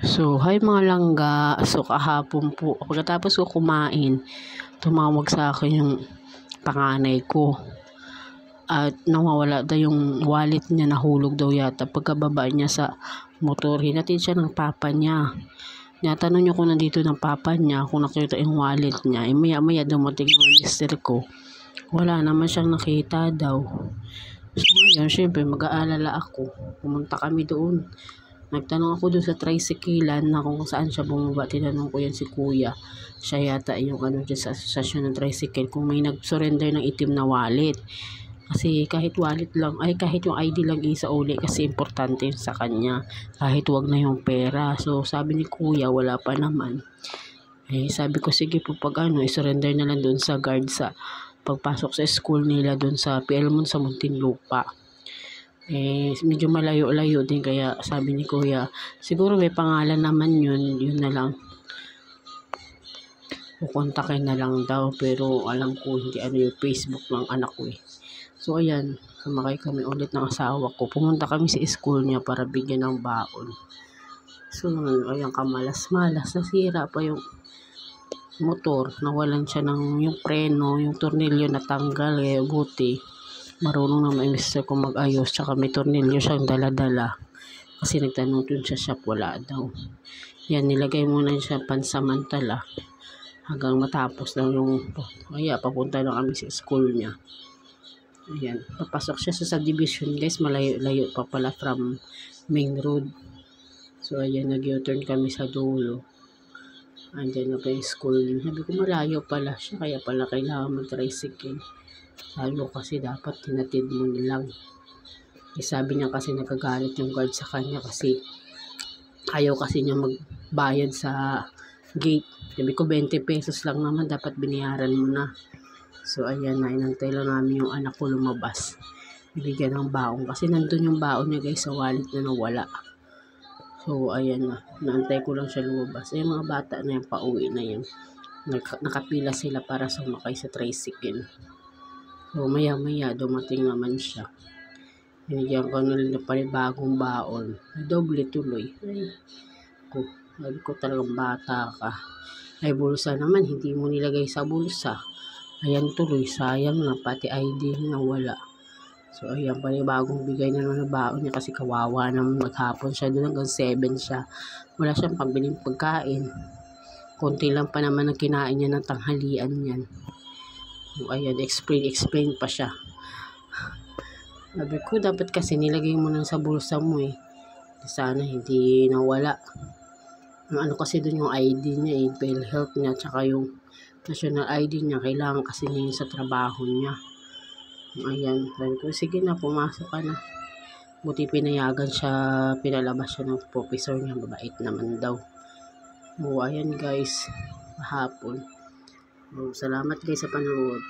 So, hi mga langga. So, kahapon po, pagkatapos ko kumain, tumawag sa akin yung panganay ko. At nawawala daw yung wallet niya, nahulog daw yata. Pagkababa niya sa motor, hinatid siya ng papa niya. Natanong niya kung nandito ng papa niya, kung nakita yung wallet niya. Maya-maya dumating yung mister ko. Wala naman siyang nakita daw. So, ngayon, syempre, mag-aalala ako. Pumunta kami doon. Nagtanong ako doon sa tricyclean na kung saan siya bumaba. Tinanong ko yan si kuya. Siya yata yung dyan sa asosasyon ng tricycle. Kung may nag-surrender ng itim na wallet. Kasi kahit wallet lang, ay kahit yung ID lang isa uli kasi importante yun sa kanya. Kahit wag na yung pera. So sabi ni kuya, wala pa naman. Eh sabi ko sige po pag i-surrender na lang doon sa guard sa pagpasok sa school nila doon sa Pielmon sa Muntinlupa. Eh medyo malayo-layo din kaya sabi ni kuya, siguro may pangalan naman yun na lang. Kukontakin na lang daw pero alam ko hindi yung Facebook ng anak ko eh. So ayan, sumakay kami ulit ng asawa ko. Pumunta kami sa school niya para bigyan ng baon. So ayan, kamalas-malas, nasira pa yung motor, nawalan siya ng yung preno, yung tornilyo natanggal eh, buti. Marunong naman mister ko mag-ayos, tsaka may tornilyo siyang dala-dala. Kasi nagtanong dun sa shop, wala daw. Yan, nilagay muna siya pansamantala. Hanggang matapos lang yung, papunta na kami sa school niya. Ayan, papasok siya sa subdivision guys, malayo-layo pa pala from main road. So ayan, nag-u-turn kami sa dulo. Andyan na pa yung school niya. Sabi ko malayo pala siya, kaya pala kailangan mag-tricycle. Sabi ko kasi dapat tinatid mo nilang. Eh, sabi niya kasi nagagalit yung guard sa kanya kasi ayaw kasi niya magbayad sa gate. Sabi ko 20 pesos lang naman, dapat binayaran mo na. So ayan na, inantay lang namin yung anak ko lumabas. Ibigyan ng baon kasi nandun yung baon niya guys sa wallet na nawala. So ayan na, naantay ko lang siya lumabas. Eh mga bata na yan, pauwi na yan. Nakapila sila para sumakay sa tricycle. So maya-maya dumating naman siya. Binigyan ko na rin na bagong baon. Doble tuloy. Ay, sabi ko talagang bata ka. Ay bulsa naman, hindi mo nilagay sa bulsa. Ayan tuloy, sayang na, pati ID na wala. So ayan, bagong bigay na naman ng baon niya kasi kawawa naman, maghapon siya doon hanggang 7 siya. Wala siyang pambiling pagkain. Konti lang pa naman ang kinain niya ng tanghalian niyan. So ayan, explain pa siya. Sabi ko, dapat kasi nilagay mo na sa bulsa mo eh. Sana hindi nawala. Ang kasi doon yung ID niya eh, PhilHealth niya, tsaka yung national ID niya, kailangan kasi niya yun sa trabaho niya. Ayan, sabi ko, sige na, pumasok ka na. Buti pinayagan siya, pinalabas siya ng professor niya, mabait naman daw. O, ayan guys, hapon. O, salamat guys sa panood.